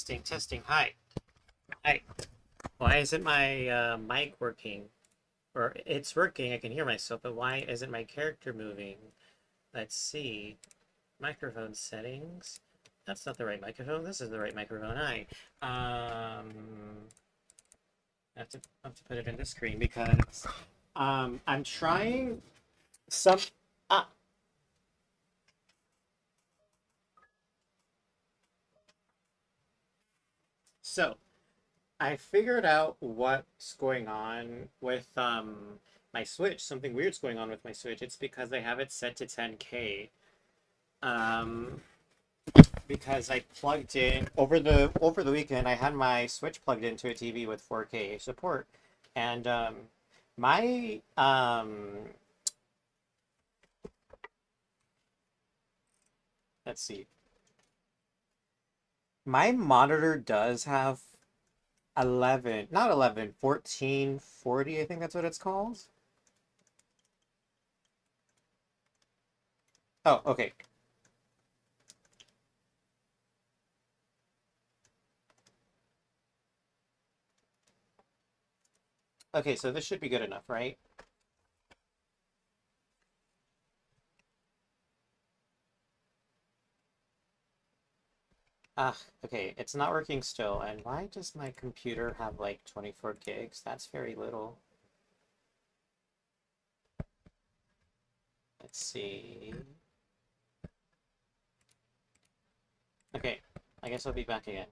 Testing, testing. Hi. Hi. Why isn't my mic working? Or it's working, I can hear myself, but why isn't my character moving? Let's see. Microphone settings. That's not the right microphone. This is the right microphone. Hi. I have to put it in the screen because I'm trying some ah so I figured out what's going on with my Switch. Something weird's going on with my Switch. It's because I have it set to 10K. Um, because I plugged in over the weekend. I had my Switch plugged into a TV with 4K support, and my let's see, my monitor does have 11, not 11, 1440. I think that's what it's called. Oh, okay. Okay, so this should be good enough, right? Ah, okay, it's not working still. And why does my computer have like 24 gigs? That's very little. Let's see. Okay, I guess I'll be back again.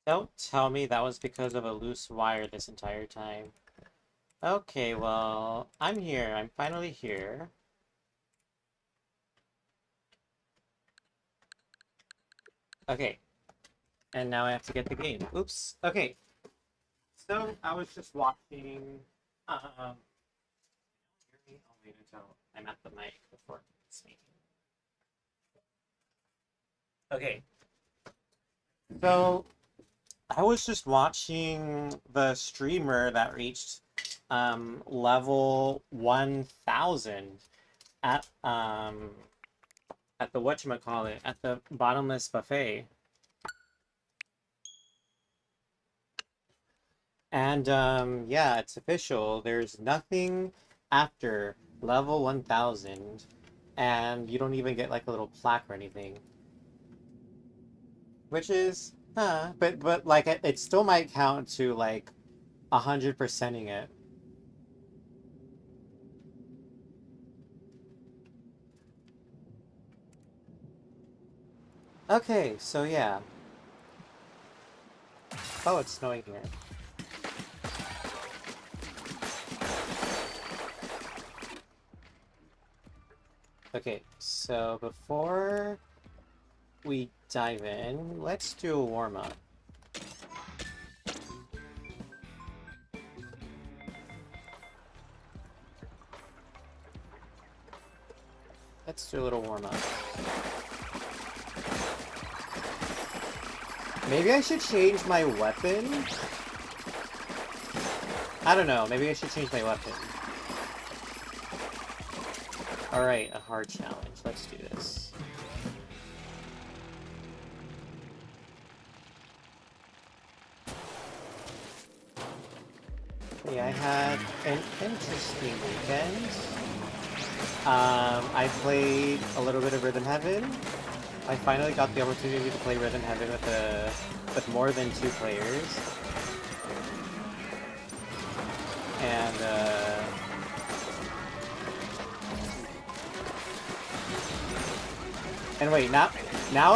Don't tell me that was because of a loose wire this entire time. Okay, well, I'm here. I'm finally here. Okay, and now I have to get the game. Oops. Okay, so I was just watching. Hear me? I'll wait until I'm at the mic before speaking. Okay, so I was just watching the streamer that reached level 1000 at at the whatchamacallit, at the Bottomless Buffet. And yeah, it's official. There's nothing after level 1000, and you don't even get like a little plaque or anything, which is but like it still might count to like 100%ing it. Okay, so yeah. Oh, it's snowing here. Okay, so before we dive in, let's do a warm-up. Let's do a little warm-up. Maybe I should change my weapon? I don't know, maybe I should change my weapon. Alright, a hard challenge. Let's do this. Yeah, I had an interesting weekend. I played a little bit of Rhythm Heaven. I finally got the opportunity to play Rhythm Heaven with more than 2 players. And wait, now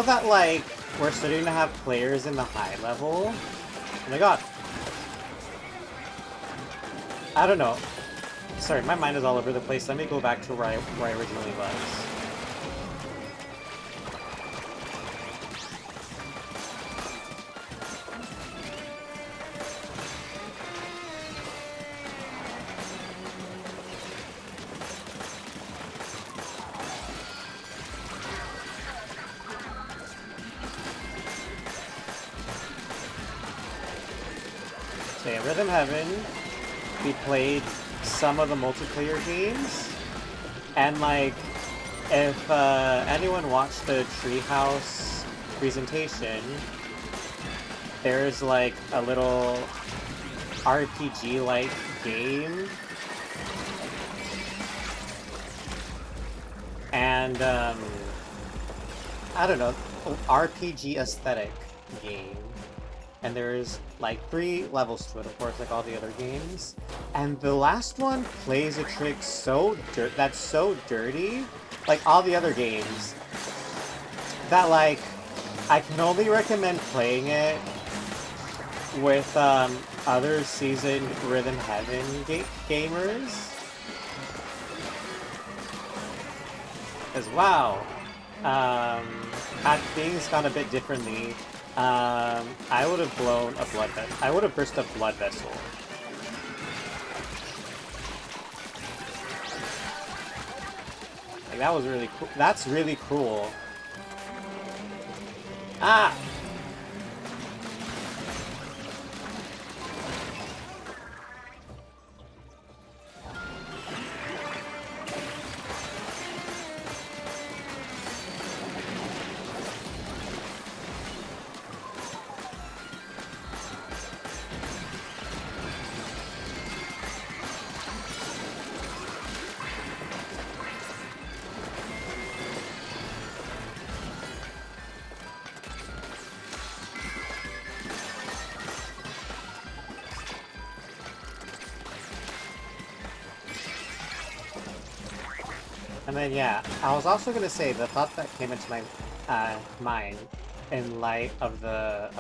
that like we're starting to have players in the high level, oh my god. I don't know. Sorry, my mind is all over the place. Let me go back to where I originally was. So yeah, Rhythm Heaven, we played some of the multiplayer games, and like, if anyone watched the Treehouse presentation, there's like a little RPG-like game, and I don't know, RPG aesthetic game. And there's like 3 levels to it, of course, like all the other games. And the last one plays a trick that's so dirty, like all the other games, that like I can only recommend playing it with other seasoned Rhythm Heaven gamers. As wow, things gone a bit differently. I would have blown a blood vessel. I would have burst a blood vessel. Like, that was really cool. That's really cool. Ah! And then, yeah, I was also going to say, the thought that came into my mind in light of the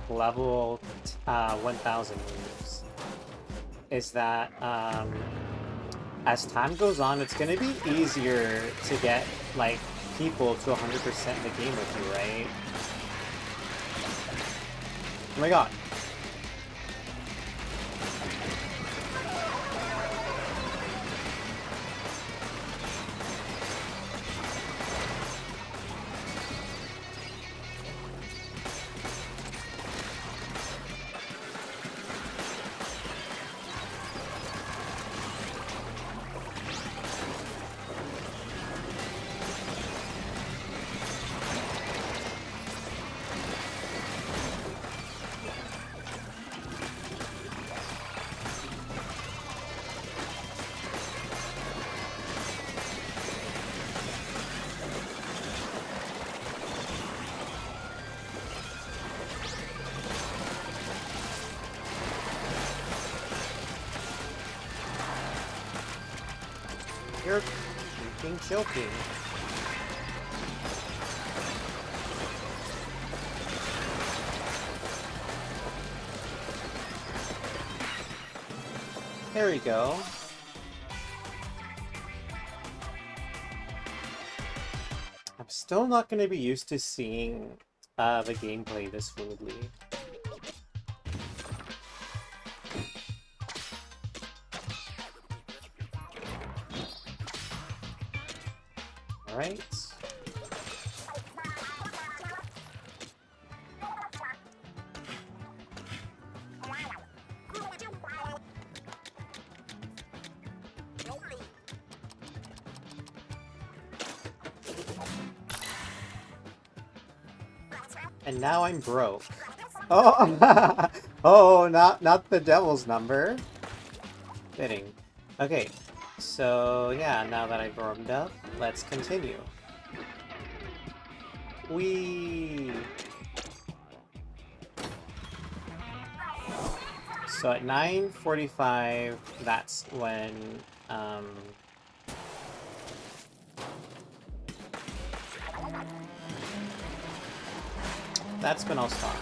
level 1000 moves is that as time goes on, it's going to be easier to get, like, people to 100% in the game with you, right? Oh my god. You're freaking joking. There we go. I'm still not going to be used to seeing the gameplay this fluidly. Alright. And now I'm broke. Oh, oh, not the devil's number. Fitting. Okay, so yeah, now that I've warmed up, let's continue. Whee! So at 9:45, that's when I'll stop.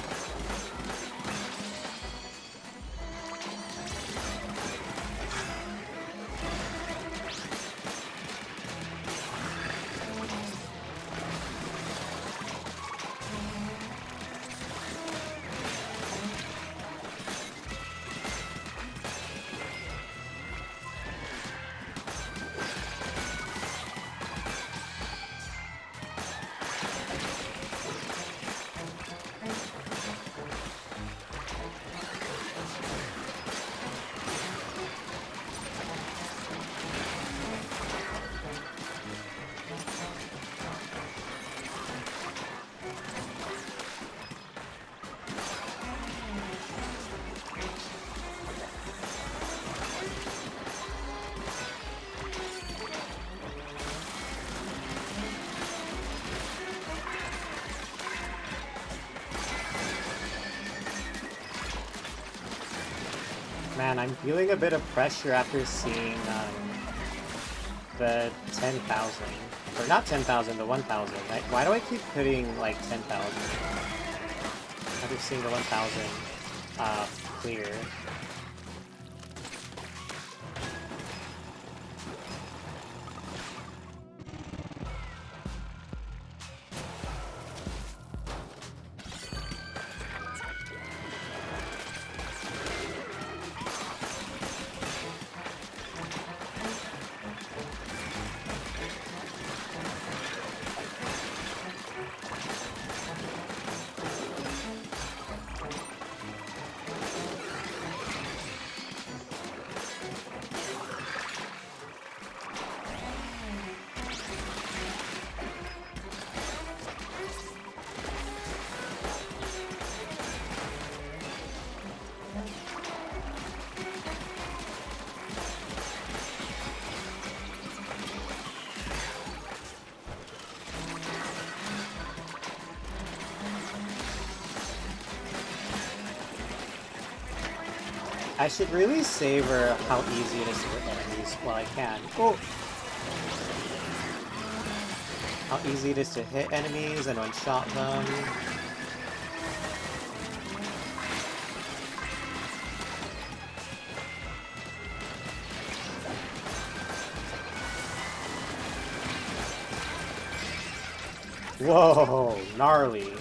Man, I'm feeling a bit of pressure after seeing the 10,000. Or not 10,000, the 1,000. Why do I keep putting like 10,000? After seeing the 1,000 clear. I should really savor how easy it is to hit enemies while I can. Oh! How easy it is to hit enemies and one-shot them. Whoa! Gnarly.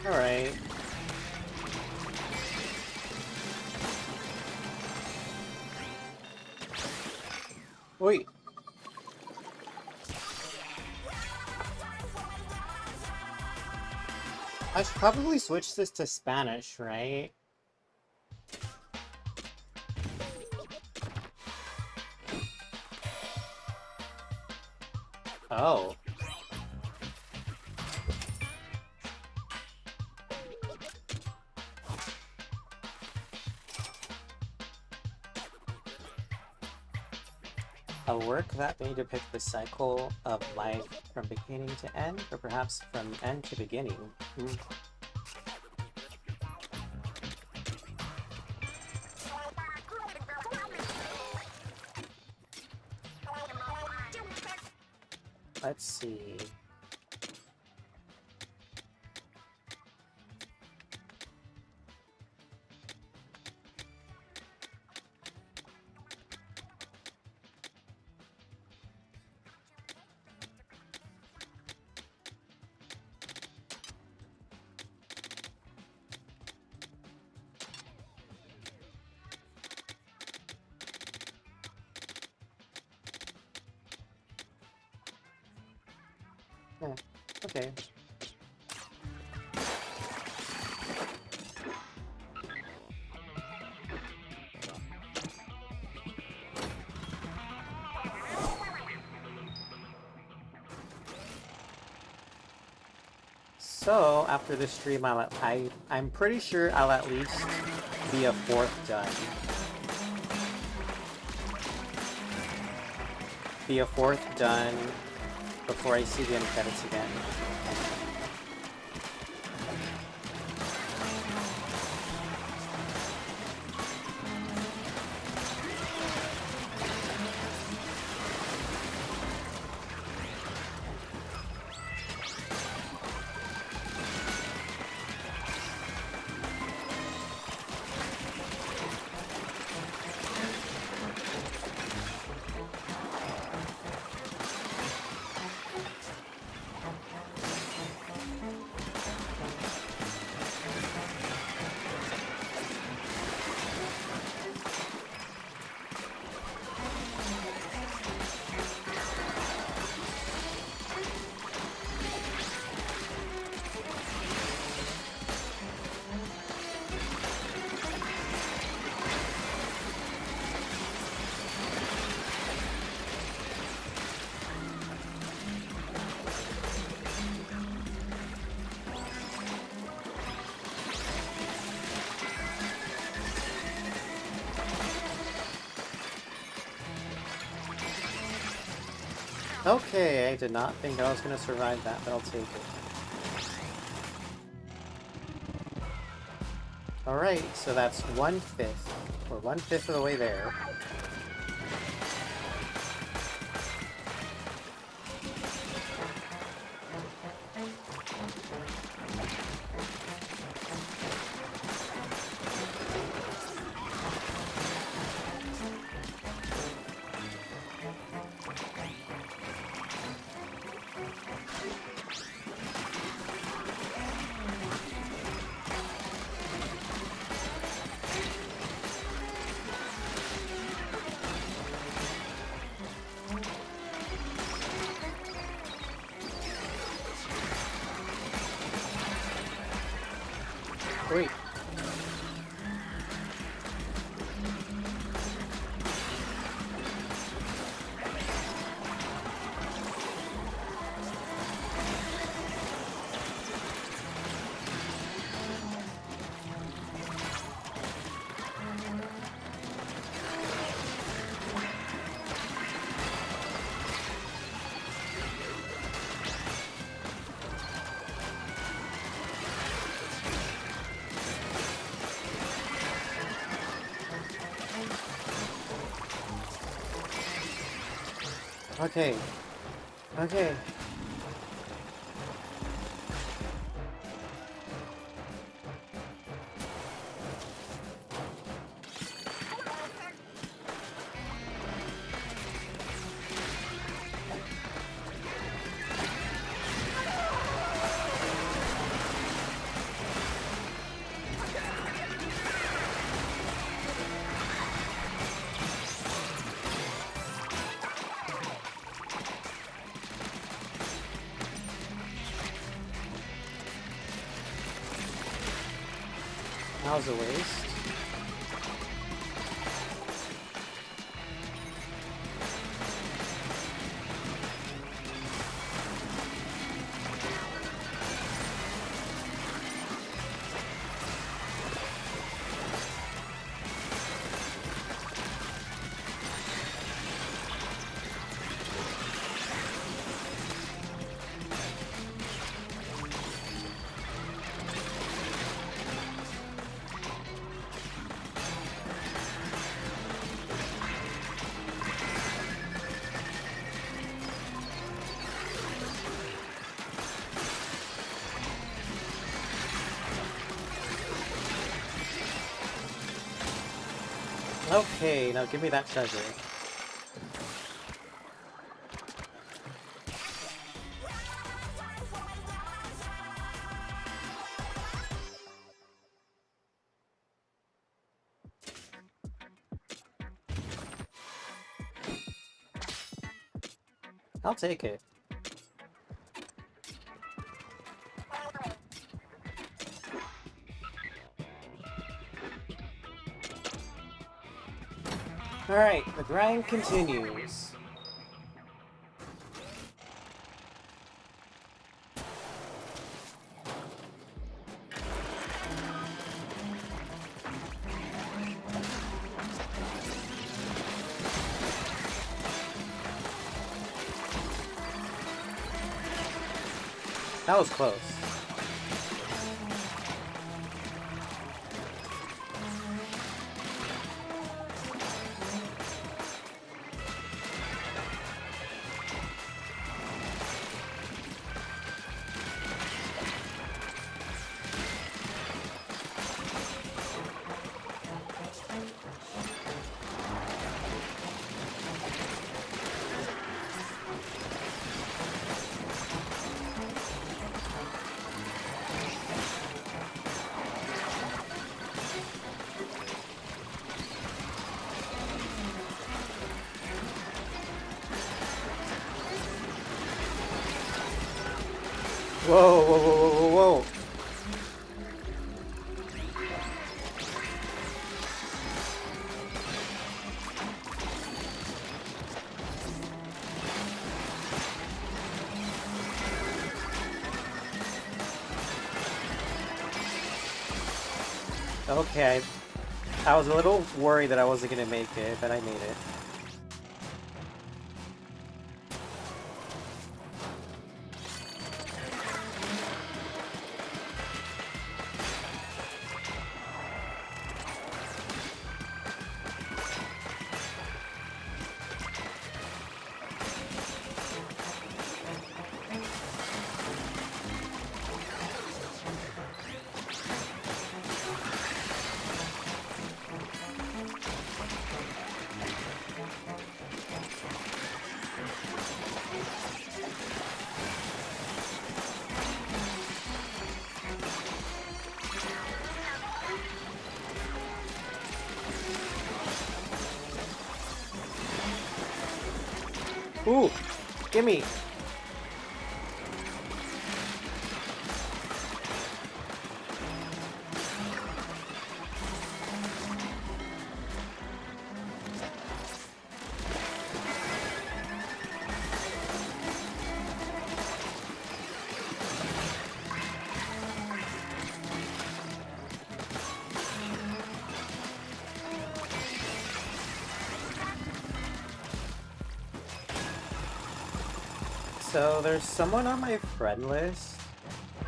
Alright. Wait. I should probably switch this to Spanish, right? Oh. A work that may depict the cycle of life from beginning to end, or perhaps from end to beginning. Let's see. Yeah, okay. So after this stream, I'm pretty sure I'll at least be a fourth done. Be a fourth done before I see the end credits again. Okay, I did not think I was going to survive that, but I'll take it. Alright, so that's 1/5. We're 1/5 of the way there. Wait. Okay. Okay. That was a waste. Okay, now give me that treasure. I'll take it. Alright, the grind continues. That was close. Whoa, whoa, whoa, whoa, whoa, whoa. Okay, I was a little worried that I wasn't gonna make it, but I made it. Ooh, gimme! So there's someone on my friend list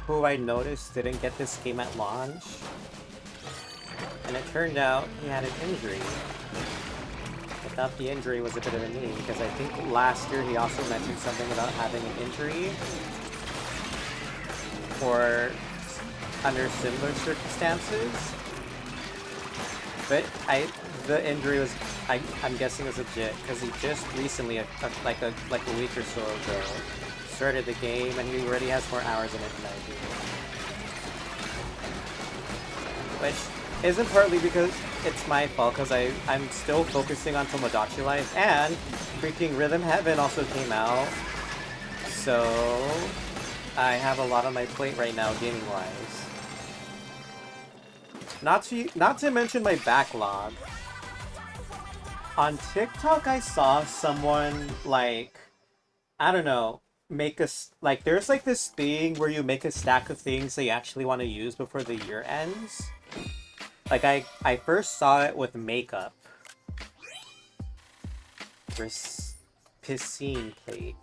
who I noticed didn't get this game at launch, and it turned out he had an injury. I thought the injury was a bit of a knee, because I think last year he also mentioned something about having an injury or under similar circumstances. But the injury was, I'm guessing was legit, because he just recently, like a week or so ago, started the game, and he already has more hours in it than I do. Which isn't partly because it's my fault, because I'm still focusing on Tomodachi Life, and freaking Rhythm Heaven also came out, so I have a lot on my plate right now, gaming-wise. Not to mention my backlog. On TikTok, I saw someone like, I don't know, like there's like this thing where you make a stack of things that you actually want to use before the year ends. Like I first saw it with makeup. Piscine plate.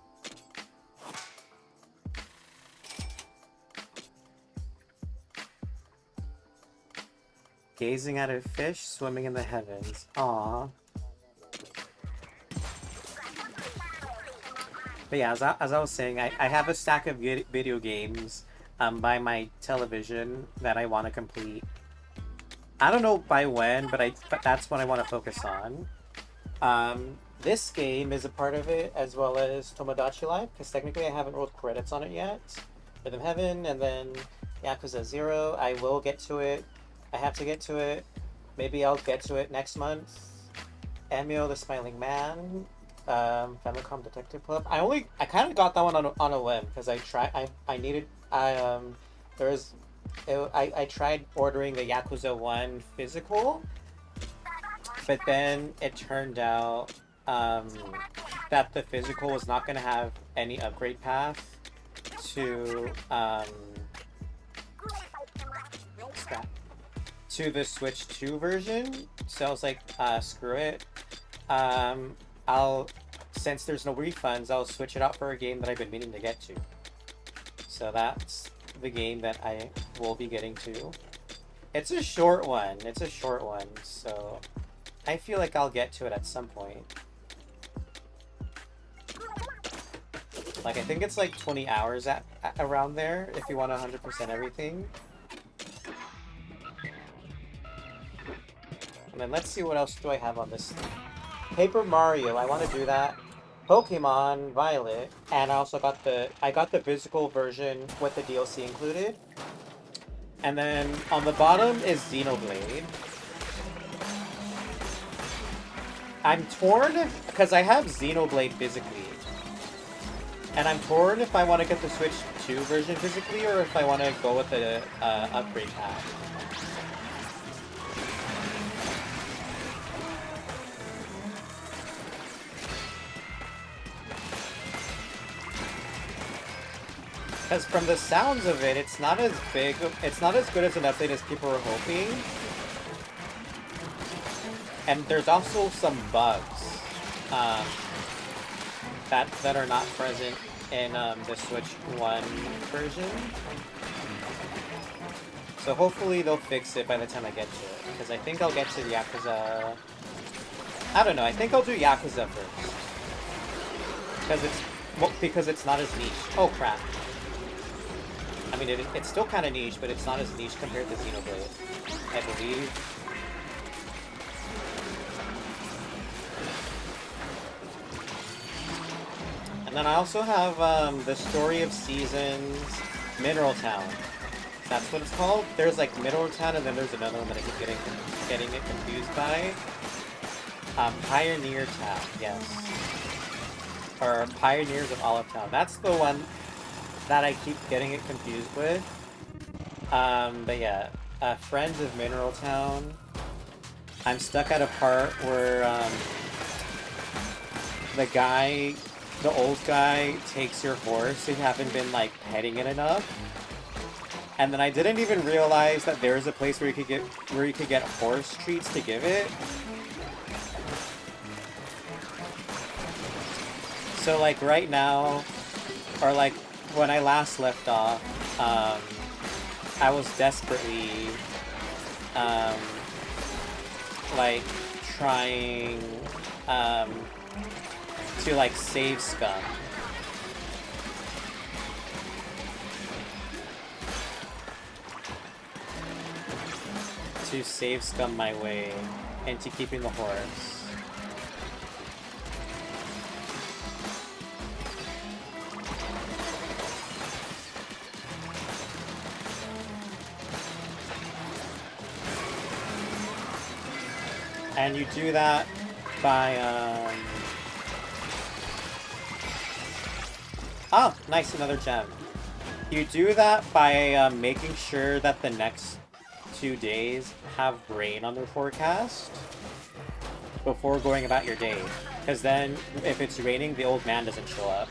Gazing at a fish swimming in the heavens. Aww. But yeah, as I was saying, I have a stack of video games by my television that I want to complete. I don't know by when, but that's what I want to focus on. This game is a part of it, as well as Tomodachi Life, because technically I haven't rolled credits on it yet. Rhythm Heaven, and then Yakuza 0. I will get to it. I have to get to it. Maybe I'll get to it next month. Emio the Smiling Man. Famicom Detective Club. I kind of got that one on a whim because I tried ordering the Yakuza 1 physical, but then it turned out that the physical was not going to have any upgrade path to to the Switch 2 version. So I was like, screw it. Since there's no refunds, I'll switch it out for a game that I've been meaning to get to. So that's the game that I will be getting to. It's a short one. So I feel like I'll get to it at some point. Like, I think it's like 20 hours around there if you want 100% everything. And then let's see what else do I have on this thing. Paper Mario, I want to do that. Pokemon Violet, and I also got the physical version with the DLC included. And then on the bottom is Xenoblade. I'm torn because I have Xenoblade physically. And I'm torn if I want to get the Switch 2 version physically or if I want to go with the upgrade path. Because from the sounds of it, it's not as good as an update as people were hoping. And there's also some bugs that are not present in the Switch 1 version. So hopefully they'll fix it by the time I get to it. Because I think I'll get to Yakuza... I don't know, I think I'll do Yakuza first. Because it's not as niche. Oh crap. I mean, it's still kind of niche, but it's not as niche compared to Xenoblade, I believe. And then I also have the Story of Seasons, Mineral Town. That's what it's called. There's like Mineral Town, and then there's another one that I keep getting it confused by. Pioneer Town, yes. Or Pioneers of Olive Town. That's the one that I keep getting it confused with. But yeah, Friends of Mineral Town. I'm stuck at a part where the old guy takes your horse if you haven't been like petting it enough. And then I didn't even realize that there's a place where you could get horse treats to give it. So like right now, or like when I last left off, I was desperately like trying to like save Scum. To save Scum my way into keeping the horse. And you do that by, Oh, nice, another gem. You do that by making sure that the next 2 days have rain on their forecast before going about your day. Because then, if it's raining, the old man doesn't show up.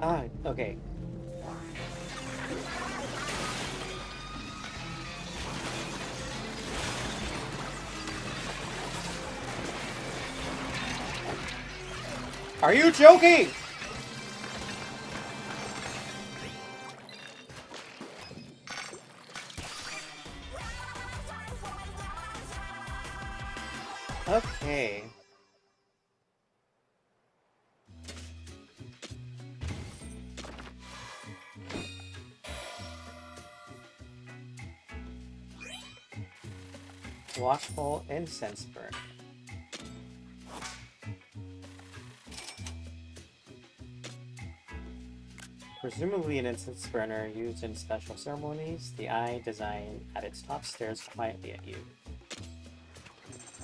Ah, okay. Are you joking? Okay. Watchful incense burn. Presumably an incense burner used in special ceremonies, the eye design at its top stares quietly at you.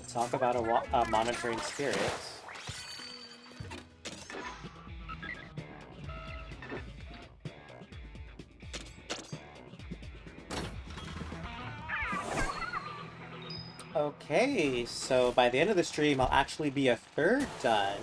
Talk about a monitoring spirit. Okay, so by the end of the stream, I'll actually be a third done.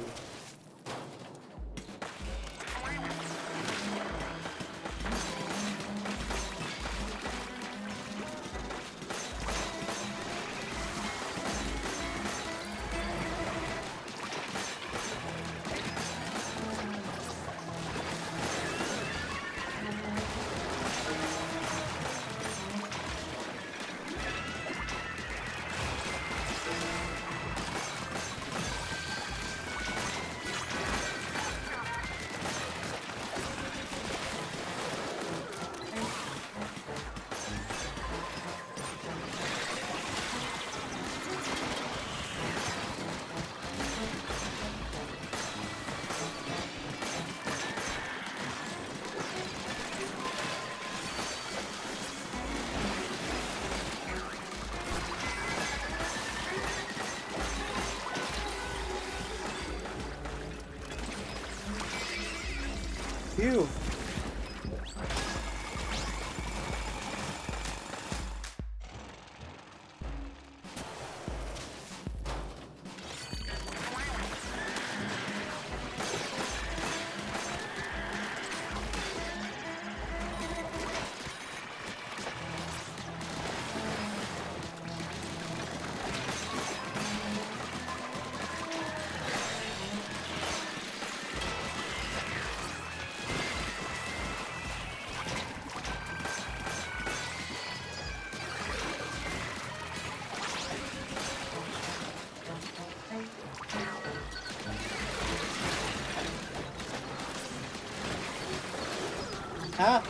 Phew. Ah.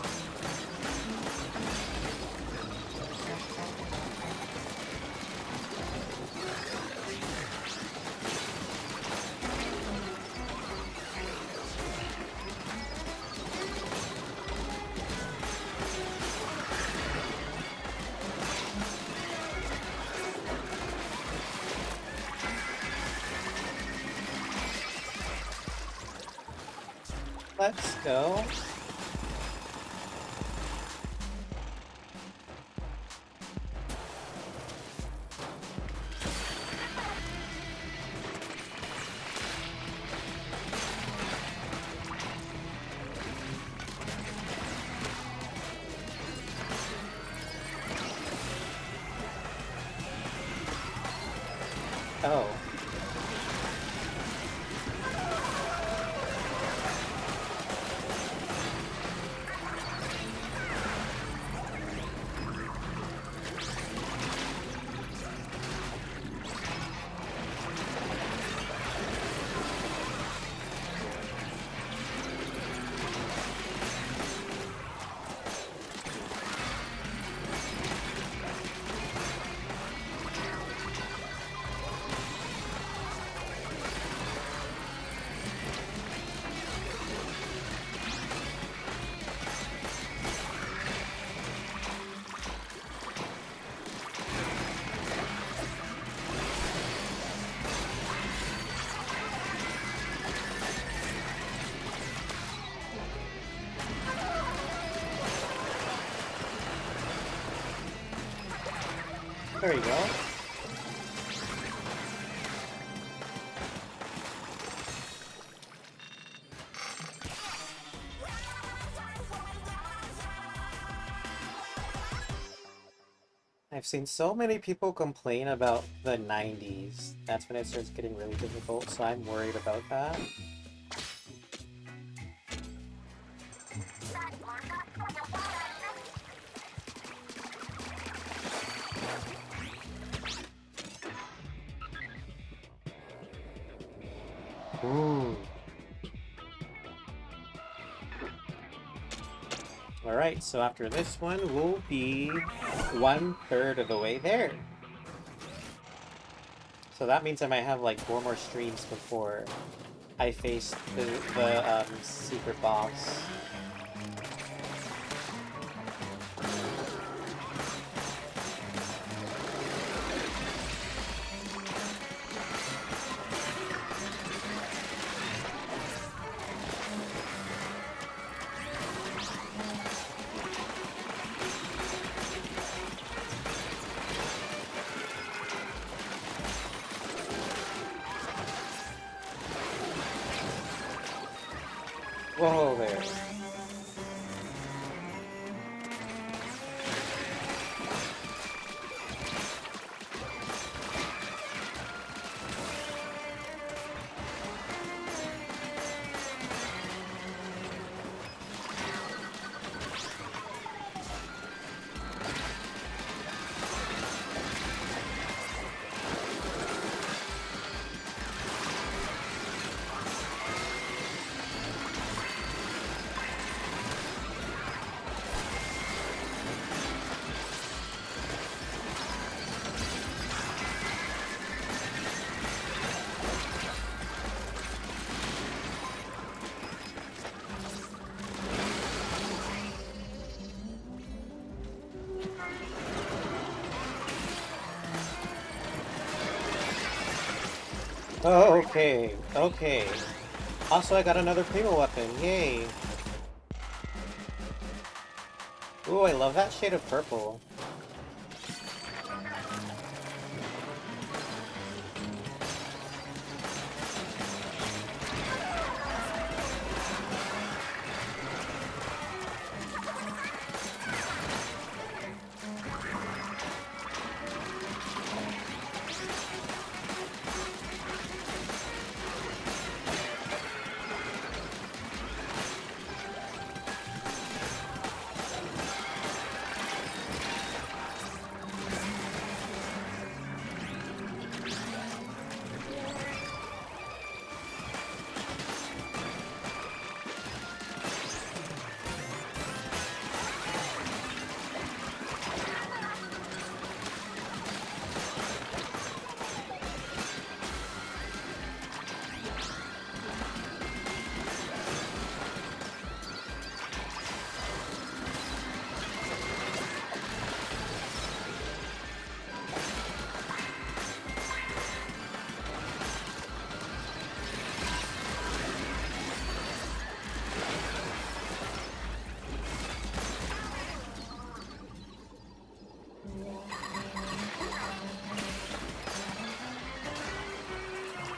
Let's go. Oh. There you go. I've seen so many people complain about the 90s. That's when it starts getting really difficult, so I'm worried about that. Ooh. Alright, so after this one, we'll be 1/3 of the way there. So that means I might have like 4 more streams before I face the secret boss. Whoa there. Oh, okay, okay. Also, I got another primo weapon, yay! Ooh, I love that shade of purple.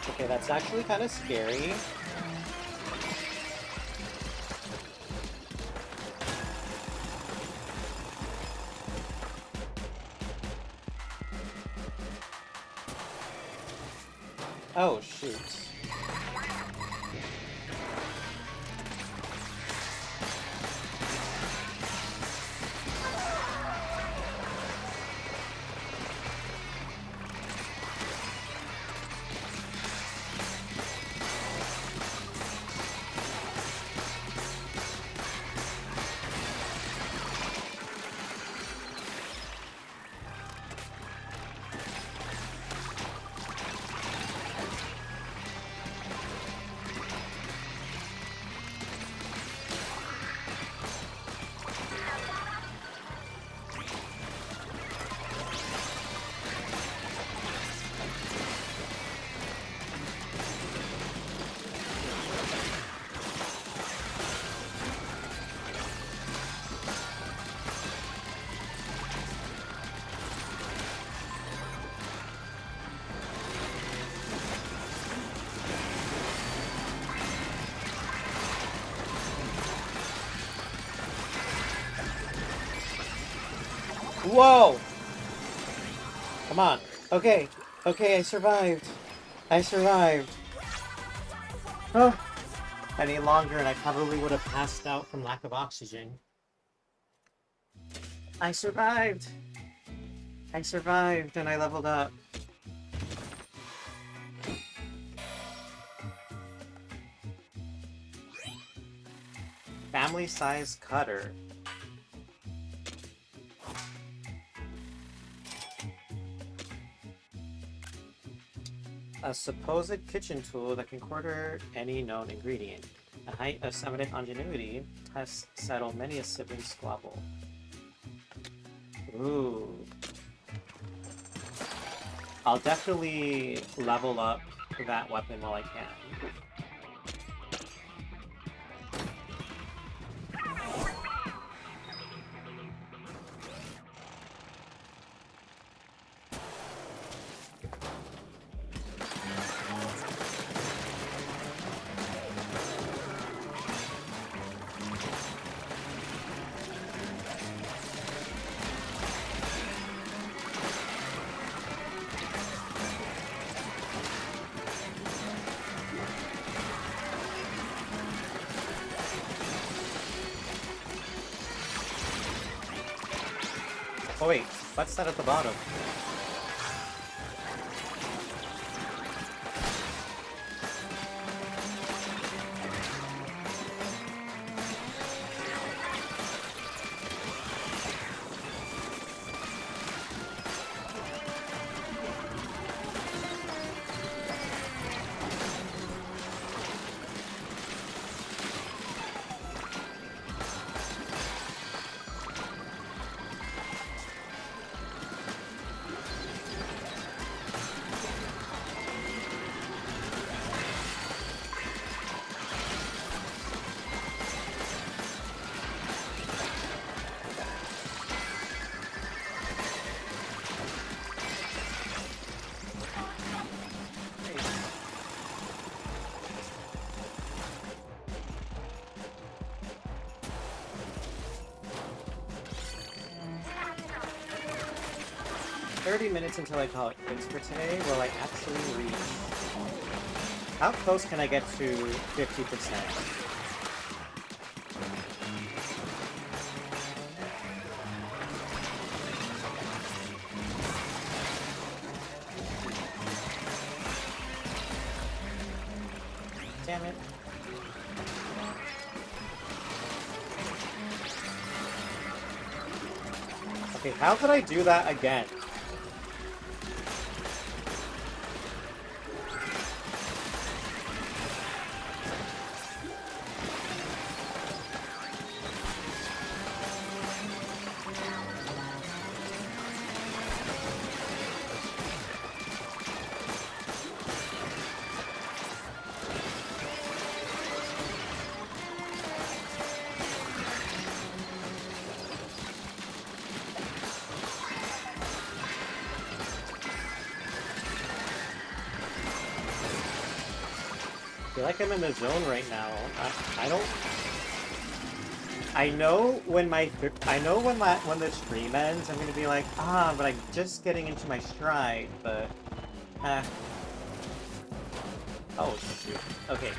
Okay, that's actually kind of scary. Oh, shoot. Whoa! Come on. Okay. Okay, I survived. I survived. Oh. Any longer and I probably would have passed out from lack of oxygen. I survived! I survived and I leveled up. Family size cutter. A supposed kitchen tool that can quarter any known ingredient. A height of summoning ingenuity has settled many a sibling squabble. Ooh. I'll definitely level up that weapon while I can. Oh wait, what's that at the bottom? Minutes until I call it quits for today. Will I actually reach? How close can I get to 50%? Damn it. Okay, how could I do that again? I feel like I'm in the zone right now. I don't. I know when when the stream ends, I'm gonna be like, but I'm just getting into my stride. But Oh, shoot. Okay.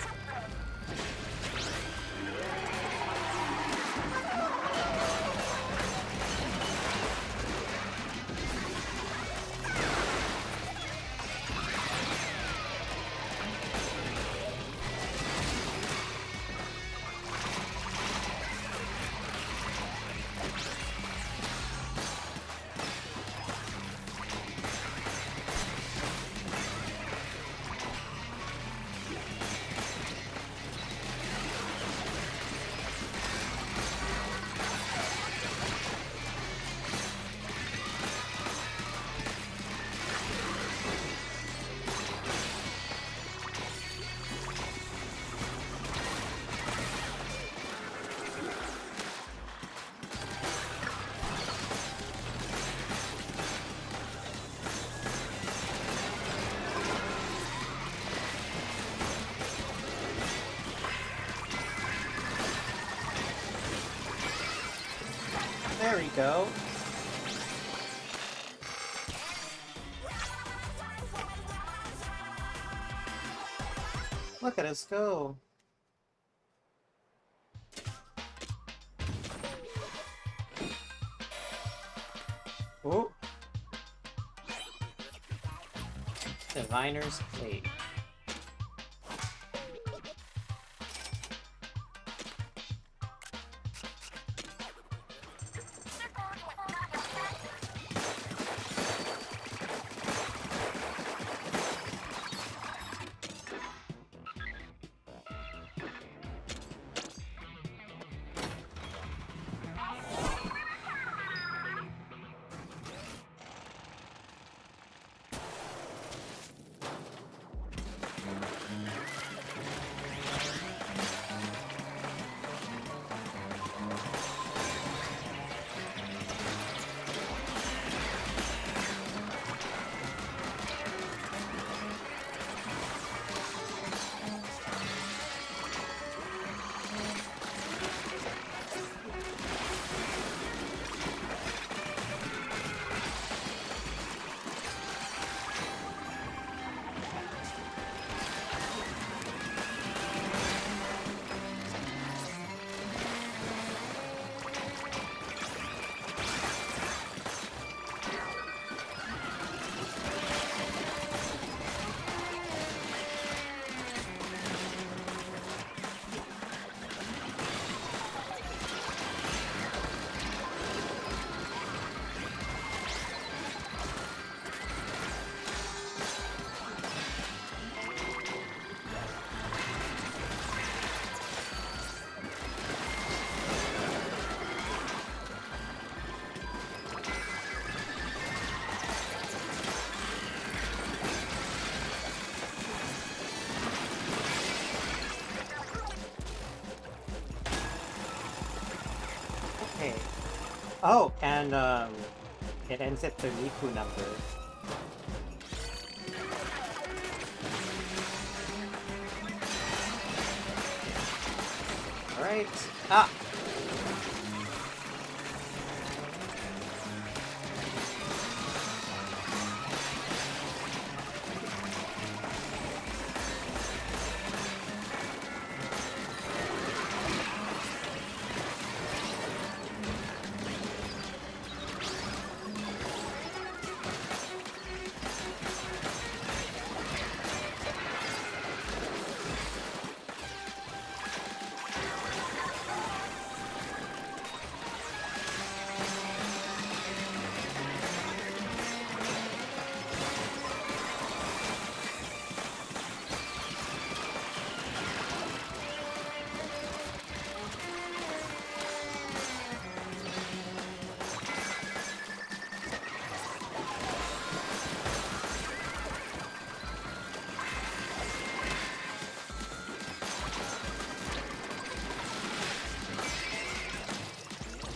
There we go. Look at us go. Oh. Diviner's Plate. Okay. Oh, and it ends at the Miku number. Alright. Ah!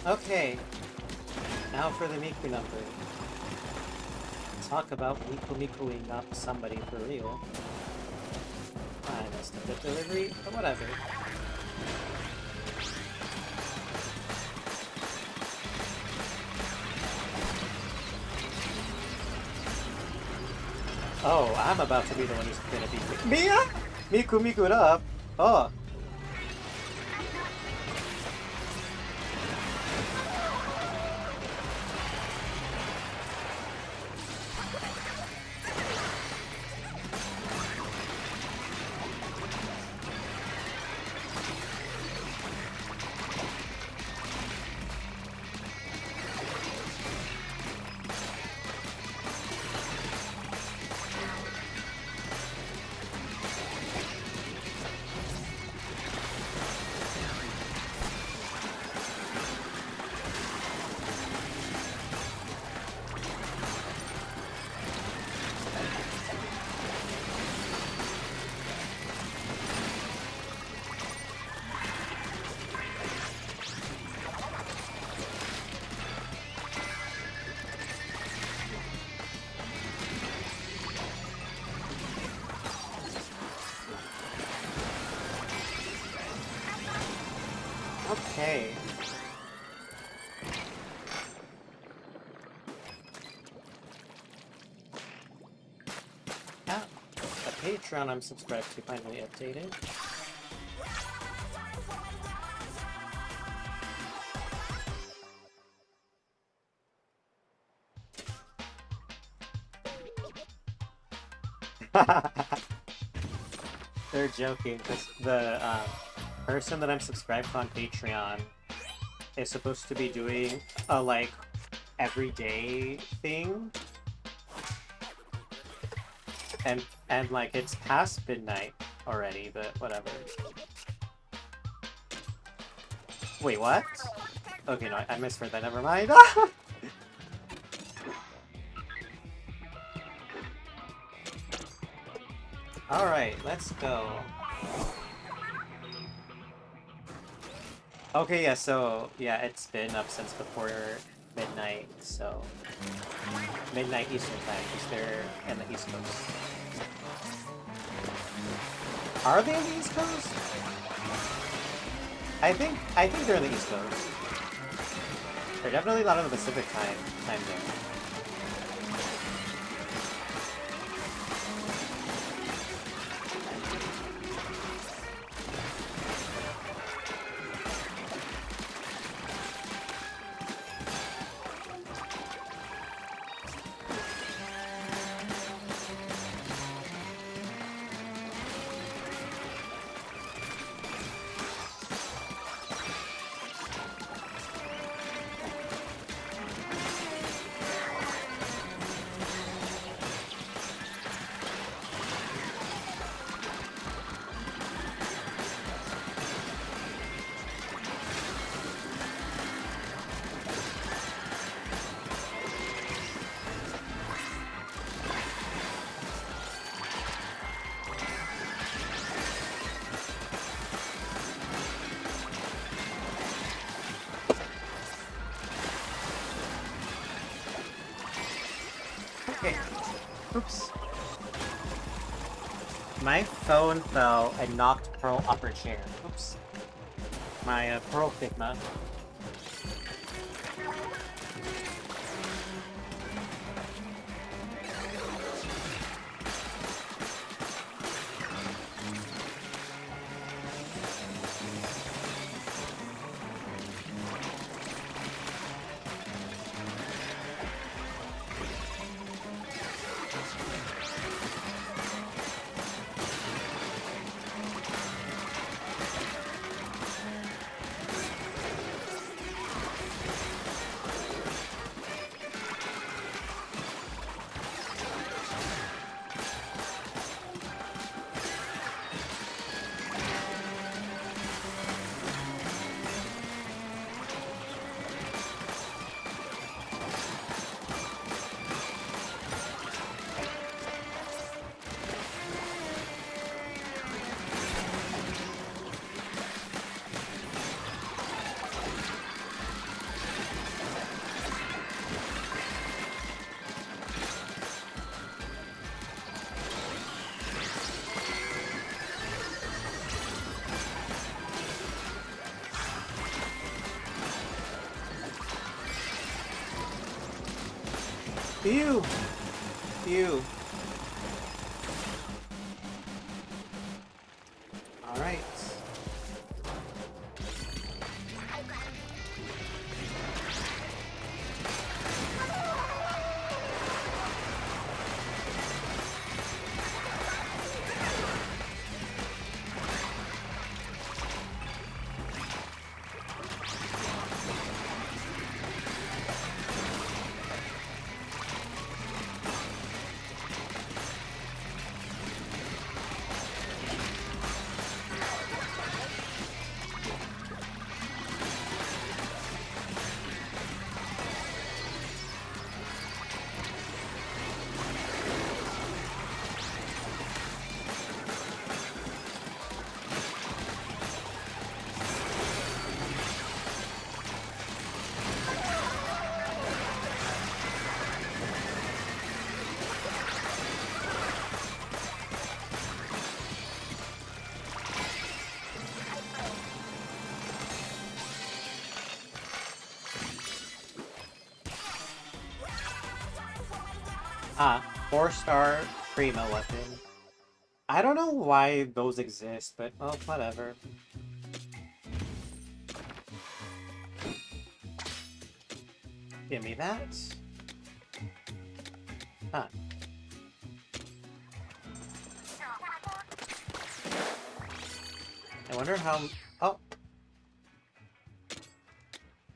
Okay, now for the Miku number. Talk about Mikuing up somebody for real. I messed up the delivery, but whatever. Oh, I'm about to be the one who's gonna be Mia? Miku, Miku it up! Oh! Okay. Ah, the Patreon I'm subscribed to finally updated. They're joking because the person that I'm subscribed to on Patreon is supposed to be doing a like everyday thing, and like it's past midnight already, but whatever. Wait, what? Okay, no, I misread that. Never mind. All right, let's go. Okay, yeah, so, yeah, it's been up since before midnight, so... Midnight Eastern time, because they're in the East Coast. Are they in the East Coast? I think they're in the East Coast. They're definitely not in the Pacific time zone. Okay. Oops. My phone fell and knocked Pearl off her chair. Oops. My Pearl Figma. Ew! Ew. Ah, 4-star Primo weapon. I don't know why those exist, but well, whatever. Give me that. Ah. I wonder how... Oh!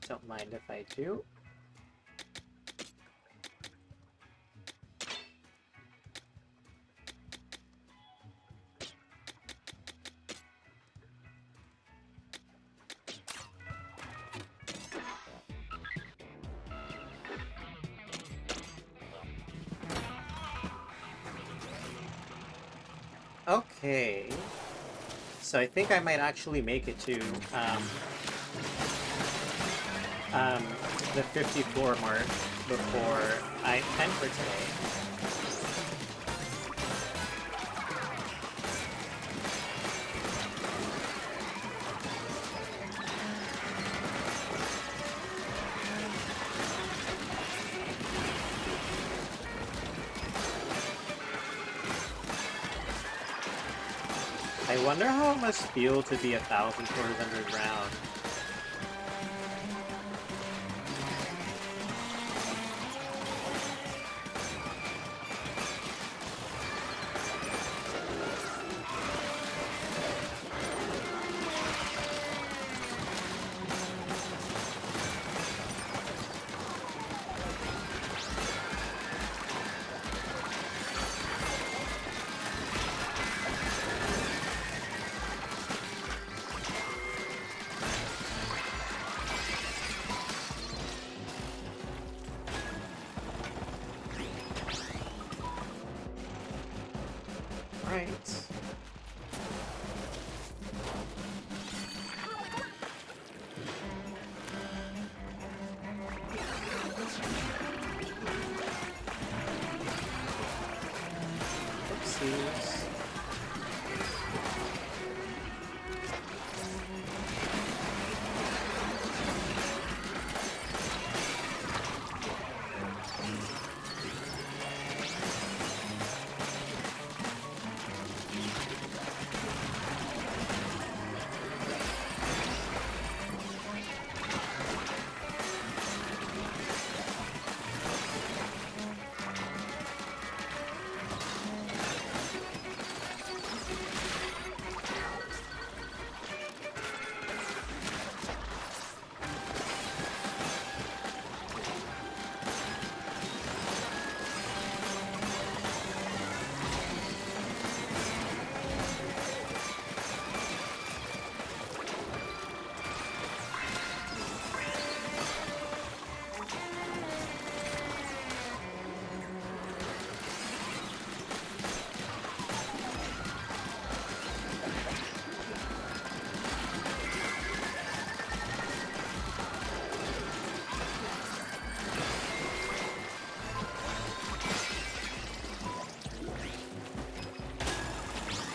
Don't mind if I do. Okay. So I think I might actually make it to the 54 mark before I end for today. I wonder how it must feel to be 1,000 quarters underground. Right. Oopsies.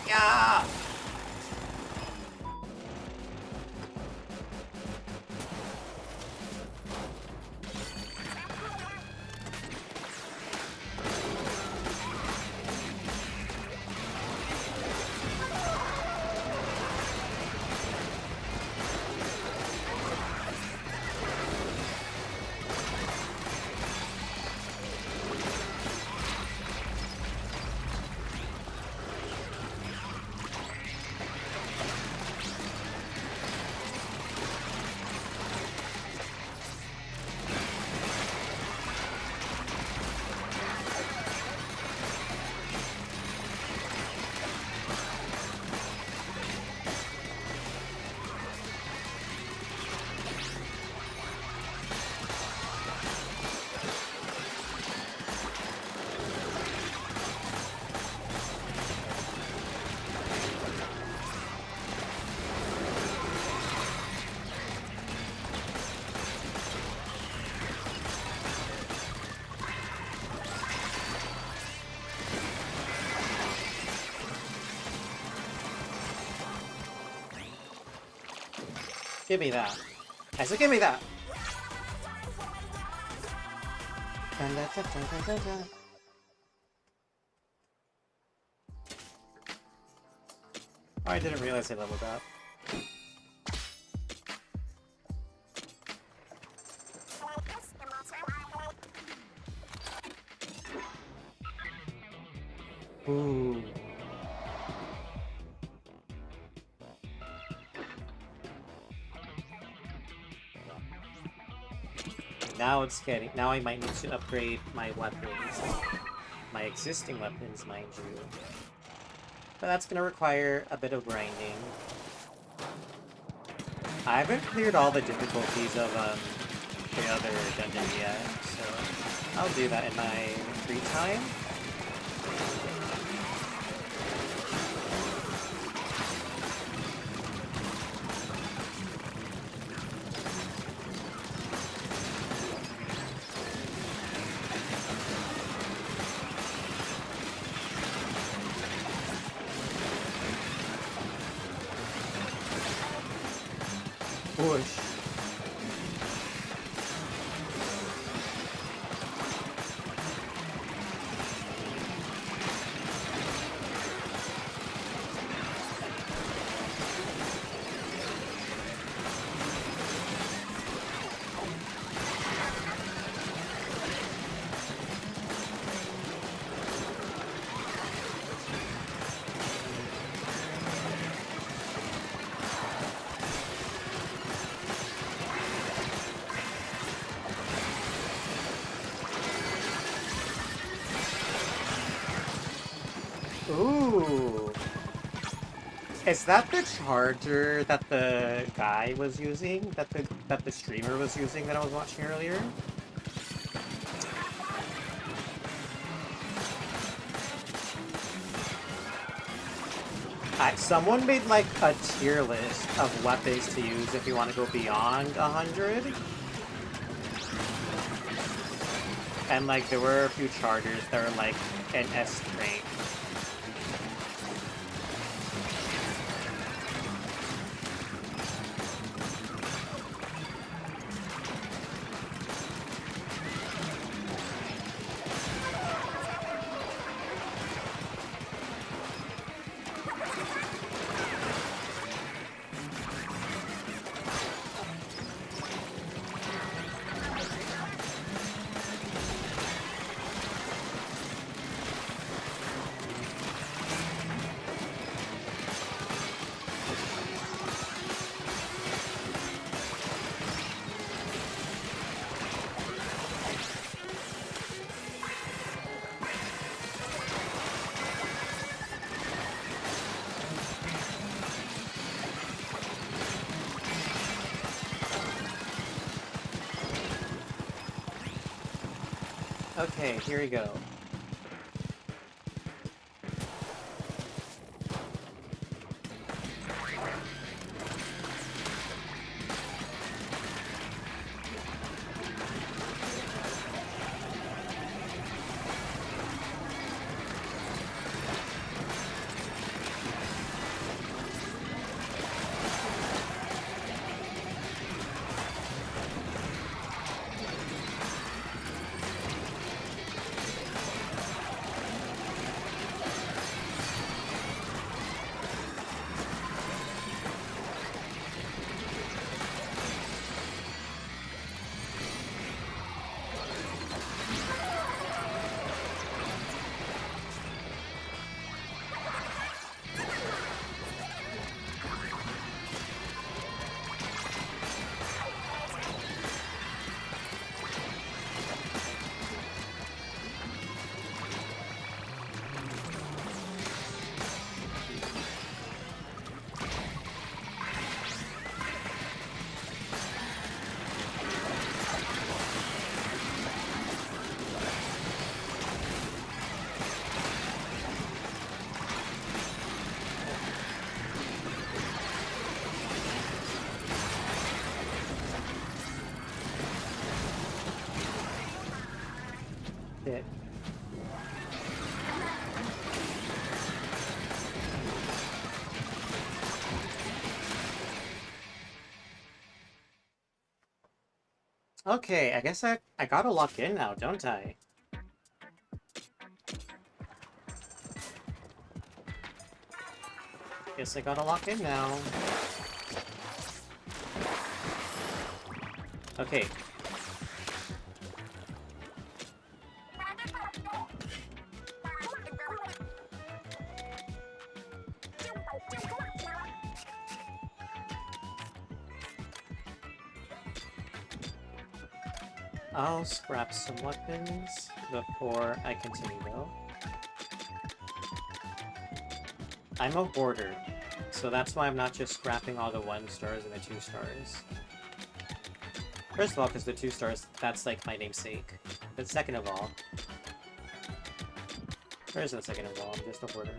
Yeah! Give me that. I said give me that! Oh, I didn't realize I leveled up. Ooh. Now it's getting... Now I might need to upgrade my weapons. My existing weapons, mind you. But that's gonna require a bit of grinding. I haven't cleared all the difficulties of the other dungeons yet, so I'll do that in my free time. Push. Ooh. Is that the charger that the guy was using? That the streamer was using that I was watching earlier? Someone made like a tier list of weapons to use if you want to go beyond 100. And like there were a few chargers that were like an S rank. Okay, here we go. It. Okay, I guess I gotta lock in now, don't I? Guess I gotta lock in now. Okay. I'll scrap some weapons before I continue, though. I'm a hoarder, so that's why I'm not just scrapping all the 1 stars and the 2 stars. First of all, because the 2 stars, that's like my namesake. But second of all... There is no second of all, I'm just a hoarder.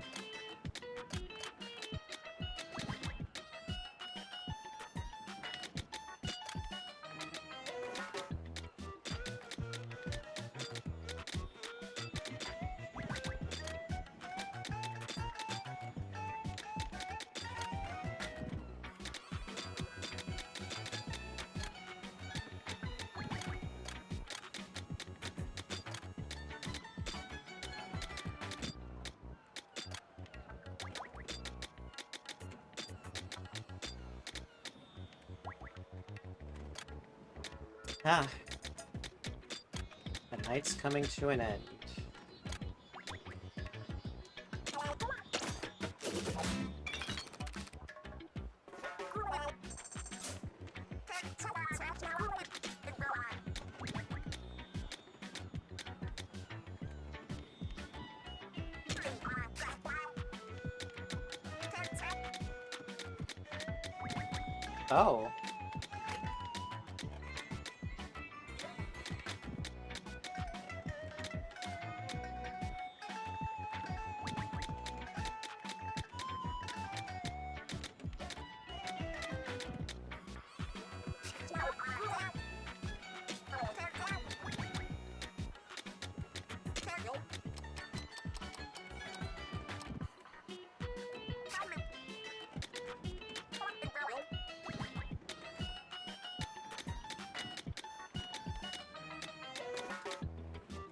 Ah. The night's coming to an end. Oh.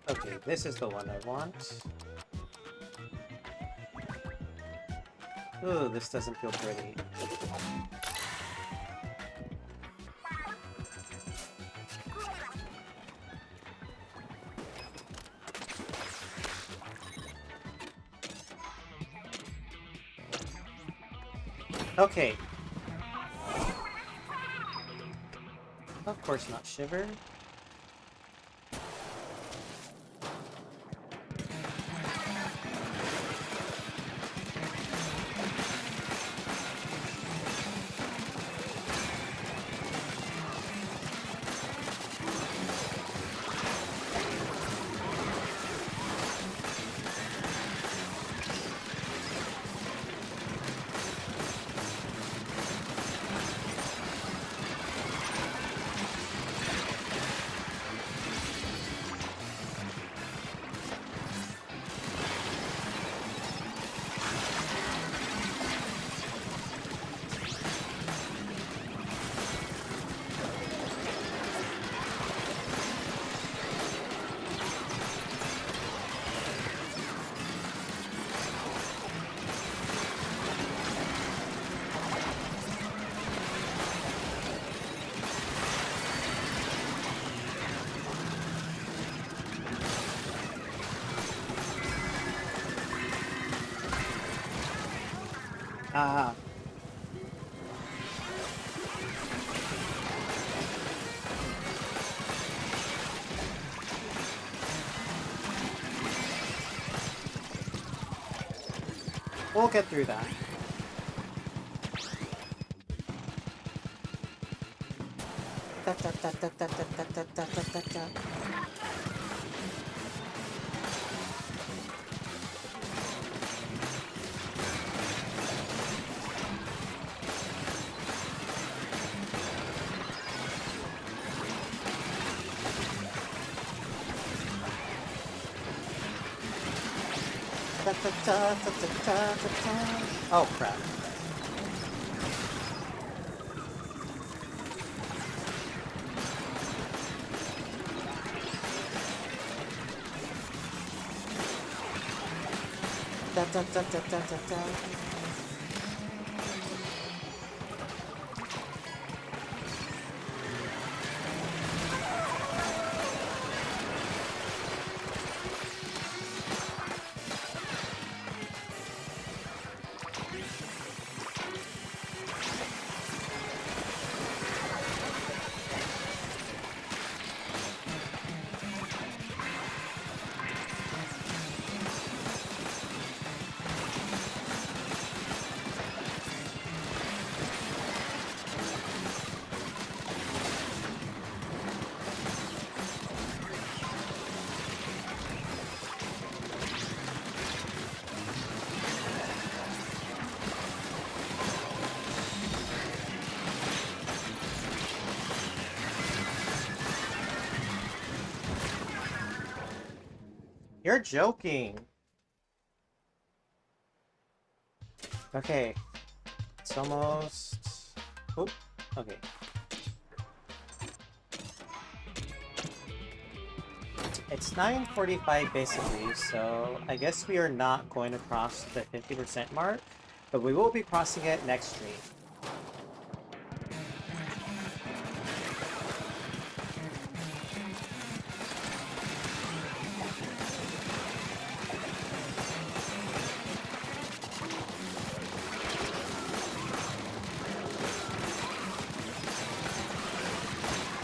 Okay, this is the one I want. Ooh, this doesn't feel pretty. Okay. Of course not Shiver. Ah. We'll get through that. Da, da, da, da, da, da, da, da, da, da. Oh crap. You're joking. Okay. It's almost... Oop. Okay. It's 9:45 basically, so I guess we are not going to cross the 50% mark, but we will be crossing it next stream.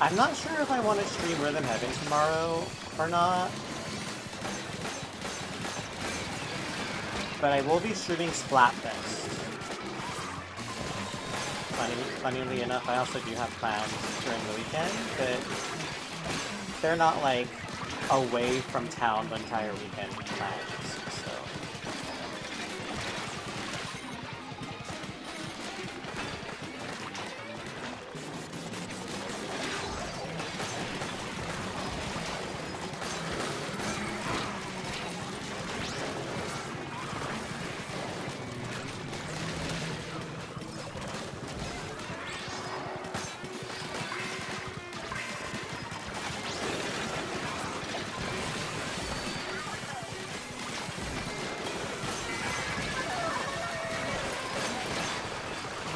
I'm not sure if I want to stream Rhythm Heaven tomorrow or not, but I will be streaming Splatfest. Funnily enough, I also do have plans during the weekend, but they're not like away from town the entire weekend plans, so.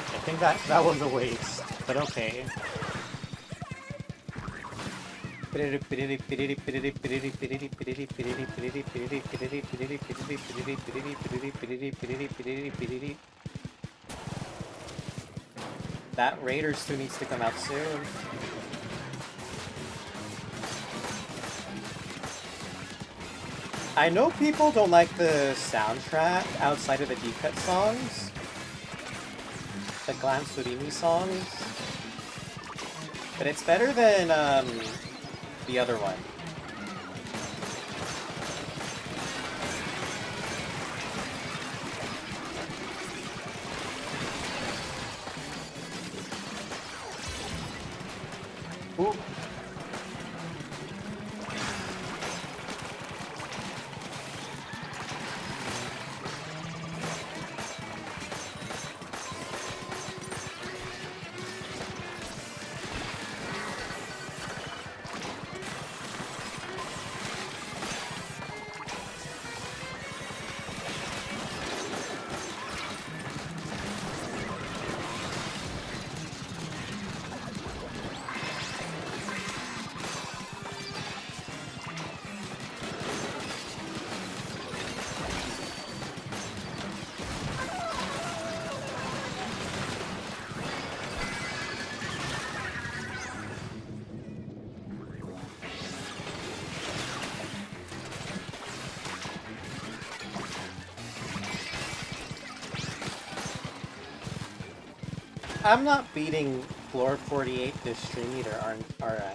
I think that was a waste, but okay. That Raiders 2 needs to come out soon. I know people don't like the soundtrack outside of the deep cut songs. The Glam Surimi songs. But it's better than the other one. Ooh. I'm not beating floor 48 this stream either, aren't I?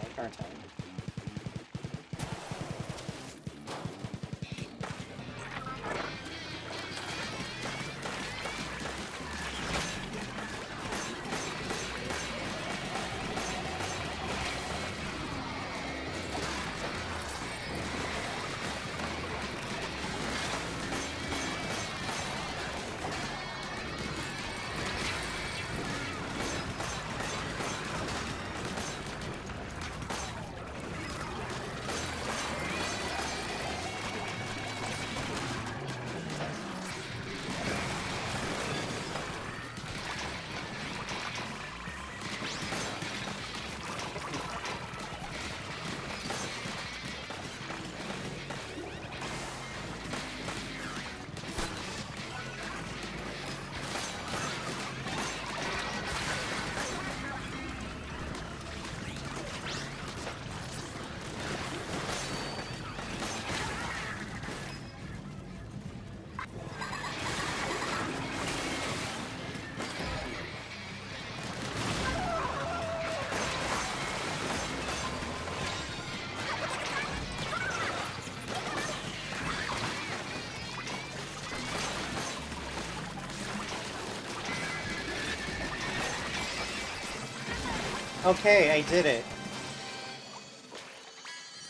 Okay, I did it.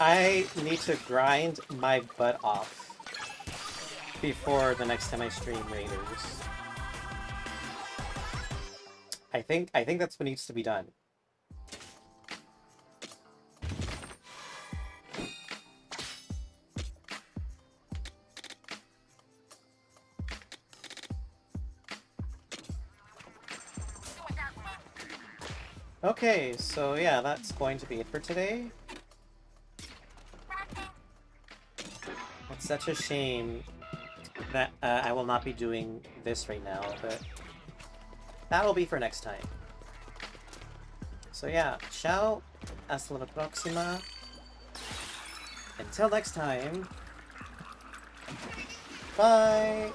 I need to grind my butt off before the next time I stream Raiders. I think that's what needs to be done. Okay, so yeah, that's going to be it for today. It's such a shame that I will not be doing this right now, but that'll be for next time. So yeah, ciao, hasta la próxima. Until next time, bye!